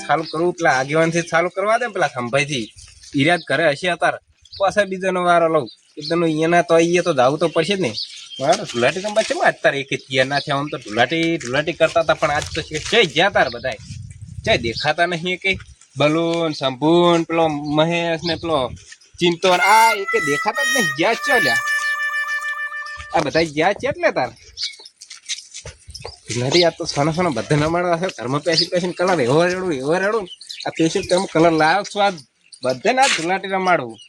ચાલુ કરવું પેલા આગેવાનથી ચાલુ કરવા દે પેલા ખંભાઈથી ઈરાદ કરે હશે અત્યારે પાછા બીજાનો વારો લઉં એકદમ અહીંયાના તો અહીંયા તો જાવું તો પડશે જ ને મારે ઢુલાટી રમવા છે અત્યારે એક તૈયાર ના થયા આમ તો ઢુલાટી કરતા હતા પણ આજ તો જય ગયા તાર બધા જય દેખાતા નહીં કઈ બલૂન સંભૂન પેલો મહેશ ને પેલો ચિંતન આ એક દેખાતા જ નહીં ગયા ચાલ્યા આ બધા ગયા છે એટલે તાર નથી આ તો સોના બધા રમાડવા છે ઘરમાં પેસી કલર એવો રેડું આ પેશી તમે કલર લાવ્યો છો આ બધે ના ધુલાટી રમાડવું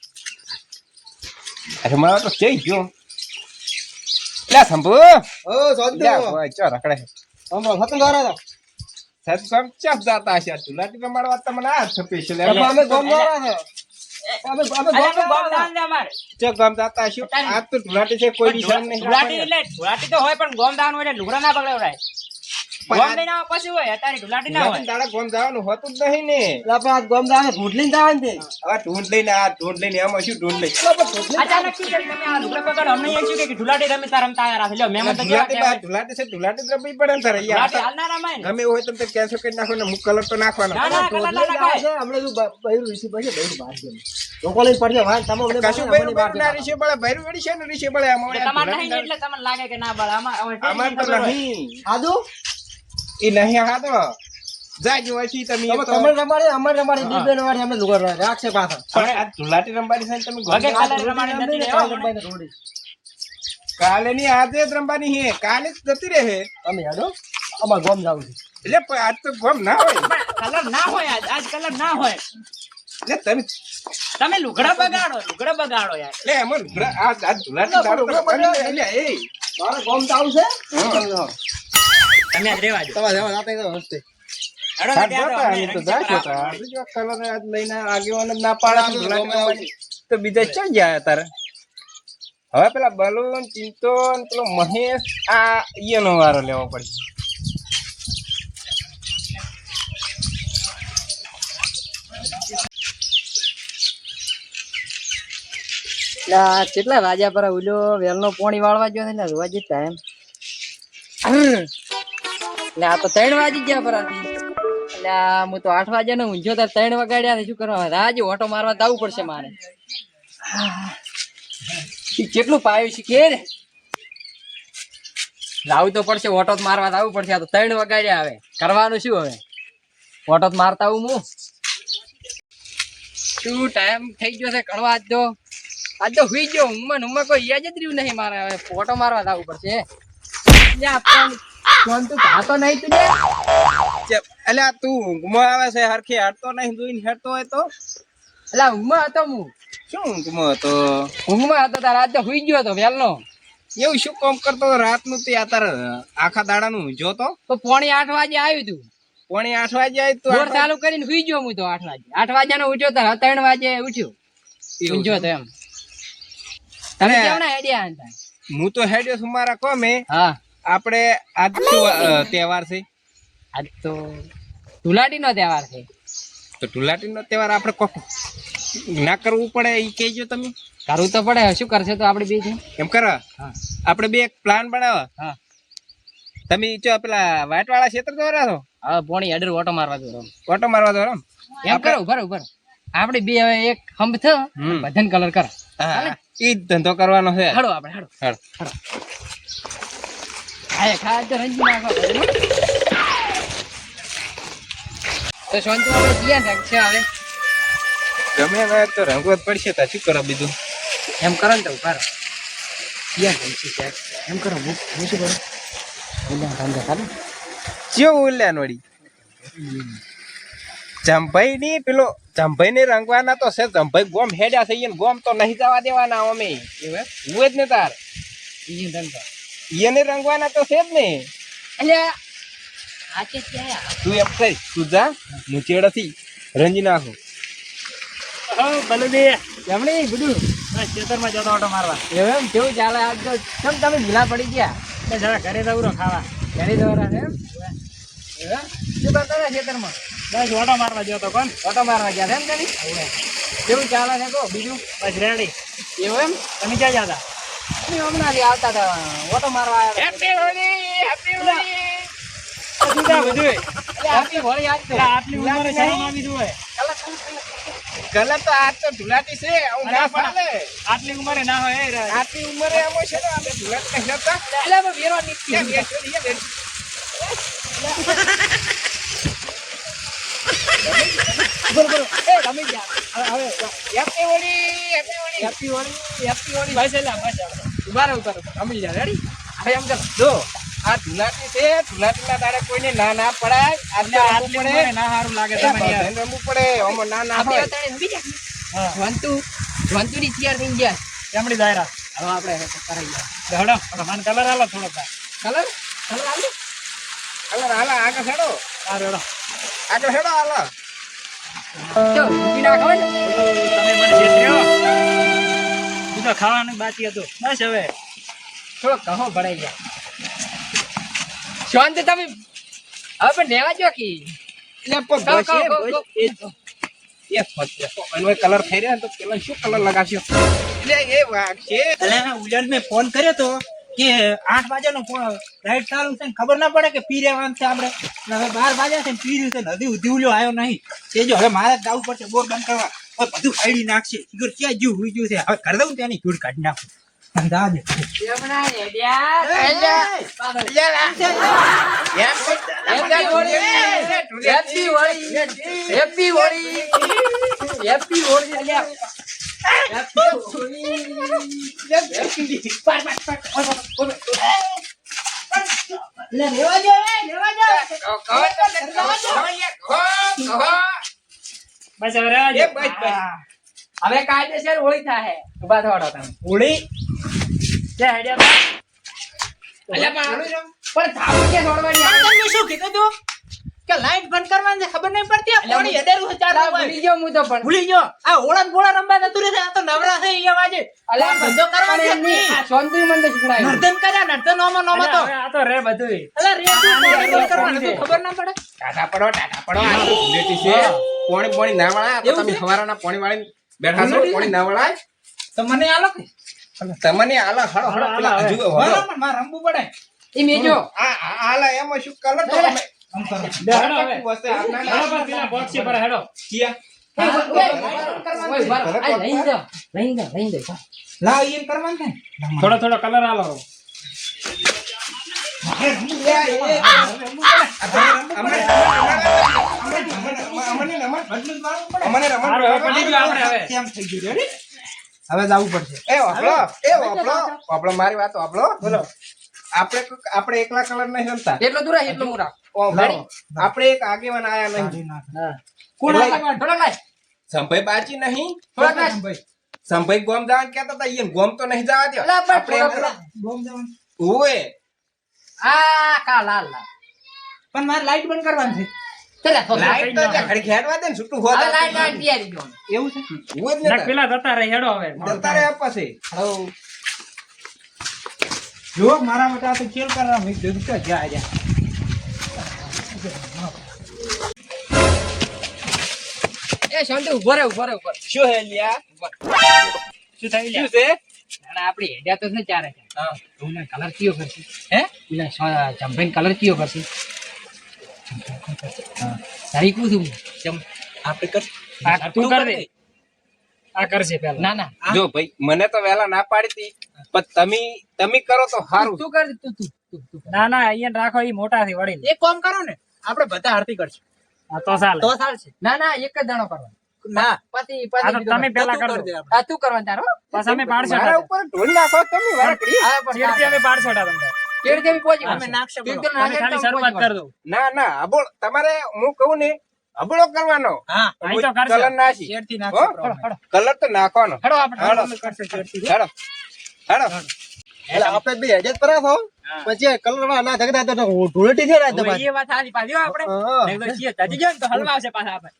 અરે મારો તો જઈ ગયો લ્યા શંભુ ચો રખડે ચપ જાતા હશે ધુલાટી રમાડવા તમને આ સ્પેશિયલ ગામ જાતા હશે આ તો ધુલાટી છે કોઈ નિશાન નહીં ધુલાટી તો હોય પણ ગોમ દાવાનું એટલે લુગડા ના બગડાવરાય ગોમ લઈને આવો પછી હોય અત્યારે ધુલાટી ના હોય દાડા ગોમ જવાનું હોતું જ નહીં ને ગોમ દાવાનું ઢૂંઢ લઈને જવાનું છે હવે ઢૂંઢ લઈને એમાં શું ઢૂંઢ લઈ અચાનક શું કરી તમે આ લુગડા બગાડો અમને એમ શું કે ધુલાટી રમતા રમતા આયા રાખે લ્યો મહેમાન તો ધુલાટી રમવી પડે ને તારે ધુલાટી હાલ ના રમાય ને ગમે હોય તમે કેન્સલ કરી નાખો ને કલર તો નાખવાનો ના કલર ના નખાય આપણે તો બૈરું ઋષિ પછી બૈરું બહાર ગયું લોકો લઈને પડશે ભાઈ તમે અમને કશું બૈરું ના રીશે બળે બૈરું વળી છે ને રીશે બળે તમાર નહીં એટલે તમને લાગે કે ના બળ અમાર તો નહીં આદુ એ નહીં હાતો જાજો હોય તમે તમે રમાડે અમાર રમાડે દીબે રમાડે અમે લુગર રાખશે પાછા પણ આ ધુલાટી રમવાની છે તમે વગે કલર રમાડી નથી રોડી કાલે ની આજે જ રમવાની હે કાલે જ જતી રહે તમે યાદો અમાર ગોમ જાવ છે એટલે આજ તો ગમ ના હોય કલર ના હોય આજ કલર ના હોય એટલે તમે લુગડા બગાડો યાર એટલે એમાં આ ધુલાટી દાડો એટલે એ મારે ગોમ જાવ છે તમે આજ રેવા દો તમારે રાતે હસ્તે તો બીજા ક્યાં ગયા તારે હવે પેલા બલૂન ચિંતન પેલો મહેશ આ ઈનો વારો લેવો પડશે કેટલા વાગ્યા પર ઉલ્યો વેલનો પોણી વાળવા ગયો ને જોવા જ ટાઈમ એટલે આ તો 3 વાગી ગયા પર એટલે હું તો 8 વાગ્યા ને ઊંઝો તાર 3 વાગ્યા શું કરવા રાજ ઓટો મારવા જવું પડશે મારે કેટલું પાયું છે કે લાવું તો પડશે ઓટો મારવા જવું પડશે આ તો 3 વાગ્યા આવે કરવાનું શું હવે ઓટો મારતા હું શું ટાઈમ થઈ ગયો છે કડવા આજ તો હુઈ ગયો ઊંઘમાં કોઈ યાદ જ રહ્યું નહીં મારે હવે ફોટો મારવા જવું પડશે એટલે તું ઊંઘમાં આવે છે હરખી હટતો નહીં જોઈને હેઠતો હોય તો એટલે ઊંઘમાં હતો હું શું ઊંઘમાં હતો ઊંઘમાં હતો તાર આજ તો હુઈ ગયો હતો વેલનો એવું શું કામ કરતો રાતનું તે તાર આખા દાડાનું જોતો તો પોણી 8 વાગે આવ્યું તું પોણી 8 વાગે આવી તું બોર ચાલુ કરીને હુઈ ગયો હું તો 8 વાગે 8 વાગ્યાનો ઉઠ્યો તો 3 વાગે ઉઠ્યો ઊંઘ્યો તો એમ તમે કેવના હેડ્યા હતા હું તો હેડ્યો છું મારા કોમે હા આપણે આજ શું તહેવાર છે આજ તો ધુલાટી નો તહેવાર છે તો ધુલાટી નો તહેવાર આપણે કોક ના કરવું પડે એ કહેજો તમે કરવું તો પડે શું કરશે તો આપણે બે એમ કરો આપણે બે એક પ્લાન બનાવો હા તમે જો પેલા વાઈટ વાળા ક્ષેત્ર દોરા છો હા પોણી હેડર ઓટો મારવા દો ઓટો મારવા દો એમ કરો ઉભર આપણે બે હવે એક હંબ થ બધાને કલર કર હા ઈ ધંધો કરવાનો છે હાડો આપણે હાડો ખાય તો રંજી નાખો તો શાંતિ આપણે ધ્યાન રાખશે હવે ગમે હવે તો રંગવત પડશે તો શું કરો બીજું એમ કરો ને તો ઉભા ધ્યાન રાખશે એમ કરો હું શું કરું કેવું ઉલ્યાન વળી જંભાઈ ની પેલો જંભાઈ ને રંગવાના તો છે જંભાઈ ગોમ હેડ્યા છે ગોમ તો નહીં જવા દેવાના અમે હું જ ને તાર એને રંગવાના તો છે જ ને તું એમ થઈ તું જા હું ચેડથી રંજી નાખું ખેતરમાં જતો ઓટો મારવા એમ કેવું ચાલે આજ તો કેમ તમે ઢીલા પડી ગયા જરા ઘરે દવરો ખાવા ઘરે દવરા એમ શું કરતા હતા ખેતરમાં બસ ઓટો મારવા જતો કોણ ઓટો મારવા ગયા એમ તમે કેવું ચાલે છે કહો બીજું બસ રેડી એવું એમ તમે ક્યાં જતા હમણાં આવતા હતા ઓટો મારવા આવ્યા બધું જા બધું હેપી હોળી આજ તો. આટલી ઉંમરે શરમ આવી જોઈએ કલર તો આ તો ધુલાટી છે આવું ના ચાલે. આટલી ઉંમરે ના હોય એ રાજ. આટલી ઉંમરે આમ છે ને આપણે ધુલાટી નહીં જતા. એટલે હવે વેરો નીકળી કેમ બેસો નહીં, બેસો. એ તમે જા હવે happy Holi, happy Holi. Happy Holi happy Holi બસ એટલે બસ આપણે. ઉભા રહો અમી જા રેડી હવે એમ કર જો આ ધુલાટી છે, ધુલાટીના દાડે કોઈને ના ના પડાય. એટલે આટલે આટલી રમવું ઉંમરે પડે. ના સારું લાગે એ તમને યાર. બધાને રમવું પડે. આમાં ના ના આપણે હોય. અત્યારે ઊભી જા હા જવંતુ ની તૈયાર થઈ ગયા કેમડી દાયરા હવે આપણે કરાઈ ગયા હડો મને કલર આલો થોડો કલર કલર આલો કલર હાલા આગળ હેડો, સારું હડો આગળ હેડો હાલો. તો ઊભી ના ખબર ને તમે મને છેતર્યો તું તો ખાવાનું બાકી હતું બસ હવે થોડો કહો ભરાઈ ગયા શાંત તમે હવે પણ રહેવા જો કે એટલે પણ કહો, બસ એ, કહો, બસ કહો. એ જ. એ ફટ. એનો કલર થઈ રહ્યો ને તો પેલા શું કલર લગાવ્યો? એટલે એ વાઘ છે. ઉજળ મેં ફોન કર્યો તો કે 8 વાગ્યાનો રાઈડ ચાલુ છે ને ખબર ના પડે કે પી રહેવાનું છે આપણે અને હવે 12 વાગ્યા છે ને પી રહ્યું છે ને હજી ઉધી ઉલ્યો આવ્યો નહીં તે જો હવે મારે જ જવું પડશે બોર બંધ કરવા હવે બધું ફાડી નાખશે ઈગર ક્યાં જીવ હુઈ ગયું છે હવે કરી દઉં ને ત્યાંની ધૂળ કાઢી નાખું અંદાજ જમણા રેડિયા થઈ જા happy Holi happy Holi happy Holi અલ્યા હેપી હોળી એટલે રેવા જો બસ હવે રેવા એ બસ, બસ. હવે કાયદેસર હોળી થાય ઉભા થવાડો તમે હોળી જે હેડ્યા અલ્યા પણ થાપ કે છોડવાની આવે તમે શું કીધું તું કે લાઈટ બંધ કરવાની છે ખબર નહીં પડતી આ પાણી હેડેરું છે ચાર ભૂલી ગયો હું તો પણ ભૂલી ગયો આ ઓળા ગોળા રમવા નતું રે આ તો નવરા છે અહીંયા વાજે અલ્યા ધંધો કરવા છે નહીં. શાંતિ મન તો શીખડાય નર્તન કર્યા નર્તન નોમો તો આ તો રે બધું અલા રે તું પાણી બંધ કરવાનું તું ખબર ના પડે ટાટા પડો, ટાટા પડો. આ તો ધુલેટી છે. પોણી ના વળાય. આ તો એવું તમે છે? સવારના પોણી વાળીને બેઠા છો. પોણી ના વળાય. તો મને આલો કે તમને આલા હળો હળો પેલા હજુ હળો. બરાબર મારે રમવું પડે એ મેજો આલા એમાં શું કલર તો અમે આમ કરો હેડો હવે. વસ્તુ આપના ના. બરાબર પેલા બોક્સ પર હેડો લાવ ઈન કરવાનું છે થોડો થોડો કલર આલો અમને રમણ કેમ થઈ ગયું રેડી હવે જવું પડશે વાપરો મારી વાત વાપરો. બોલો આપણે એકલા કલર નહીં રમતા. એટલો દૂર આય, એટલો મુરા આપણે એક આગેવાન આયા નહીં. કોણ આગળ થોડો લાય સંભાઈ બાજી નહીં. થોડો લાય સંભાઈ ગોમ જવાનું કહેતા હતા. ઈયન ગોમ તો નહીં જવા દ્યો. અલા, પણ આપણે થોડો ગોમ જવાનું ઓએ આ કા લાલ લાલ પણ મારે લાઈટ બંધ કરવાની છે ચલા થોડો લાઈટ તો ઘડી ખેડવા દે ને છૂટું હોત. હવે લાઈટ લાઈટ તૈયારી જો એવું છે હોય જ ને તાર. પેલા જતા રહી હેડો હવે જતા રહ્યા પછી. જો મારા માટે આ તો ખેલ કરવા મેં કીધું કે જા જા એ શાંતિ ઉભો રે શું હે લ્યા? શું થઈ શું છે? આપડી હેડ્યા તો છે ચારે હા. ચાર કલર કયો કરશે હે પેલા ચંપેન કલર કયો કરશે તારી કું છું આપણે કર. આ તું કર દે આ કરશે પેલા ના ના જો ભાઈ મને તો વહેલા ના પાડી હતી પણ તમે કરો તો સારું. તું કર તું ના ના અહીંયા રાખો ઈ મોટાથી વળી એક કામ કરો ને આપણે બધા આરતી કરશું હા તો ચાલે તો ચાલશે ના ના એક જ દાણો કરવાનો ના પતિ આ તો તમે પેલા કર કર દે દો આ તું કરવાનું તારો પછી અમે 500 મારા ઉપર ઢોલ નાખો તમે વારકડી. હા પણ ચીડથી અમે 500 તમને કેડ કેવી પહોંચી અમે નાખશે તું બોલો. તો નાખે તમે ખાલી તો શરૂઆત પહોંચી કર દો ના ના અબોળ તમારે હું કહું ને અબળો કરવાનો. હા અહીં તો કરશે કલર નાખી. ચેડથી હો? નાખશે કલર તો નાખવાનો. હેડો આપણે હેડો. કરશે ચેડથી હેડો હેડો. એટલે આપણે બે હેડેજ પર આવો પછી કલર ના જગતા તો ધૂળેટી થઈ રહ્યા તમારે એ વાત સાચી પાછી આપણે હા. નહીં તો છીએ તાજી જાય ને તો હલવા આવશે પાછા આપણે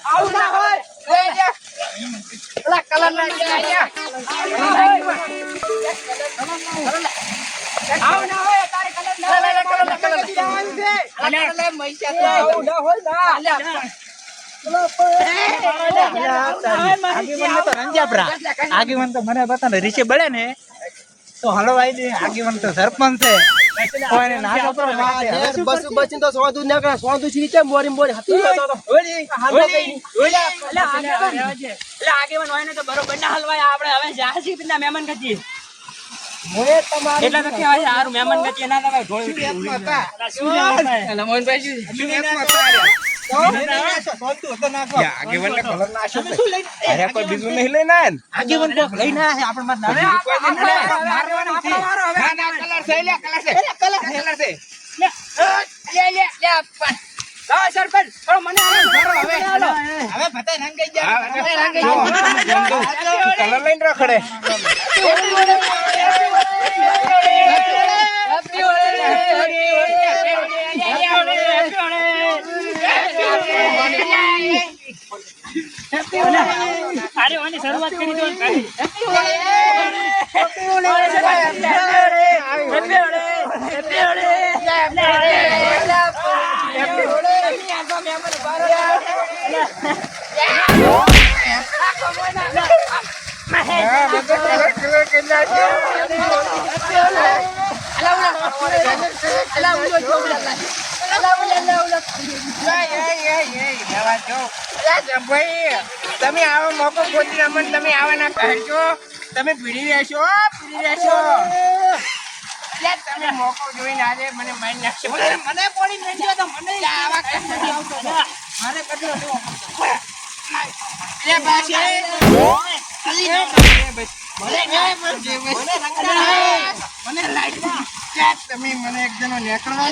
આવું ના હોય પેલા કલર લાગ્યા આવું ના હોય તારે કલર આગેવાન તો મને બતા ને રીચે બળે ને તો હલવાઈ દે આગેવાન તો સરપંચ છે કોઈને ના ખબર બસ બચીને તો સોદું ના કરે સોદું છે કેમ બોરી બોરી હતી આગેવાન હોય ને તો બરોબર ના હલવાય આપણે હવે જાસી ના મહેમાન ગતિ એટલે તો કહેવાય સારું મહેમાન ગતિ ના તમે આગેવાનને કલર નાખ્યો છે. અરે કોઈ બીજું નહીં લઈને આયા ને? આગેવાન કોક લઈને આયા છે આપણે માં સરપંચ થોડો મને હવે બતાય રંગાઈ જાય કલર લઈને રખડે. શરૂઆત કરી દો તમે આવો મોકો ગોતી અમને તમે આવવાના કરજો તમે પીડી રહેશો તમે મોકો જોઈને આજે મને મારી નાખશો મને પોણી મેંડ્યો તો મને આવા મારે કટલો તમે મને એક જણો નેકળવા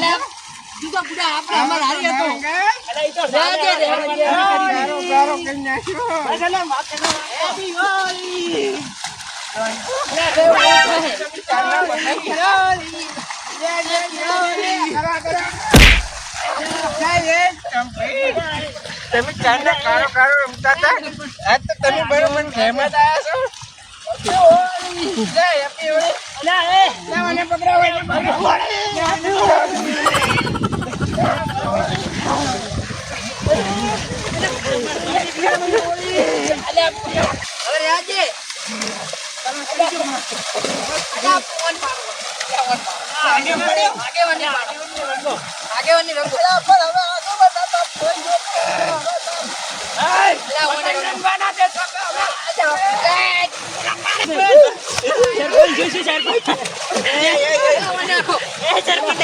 તમે ચાંદા કારો કારો રમતા હતા આજ તો તમે બરોબર ખેમત આવ્યા છો મને સરપંચ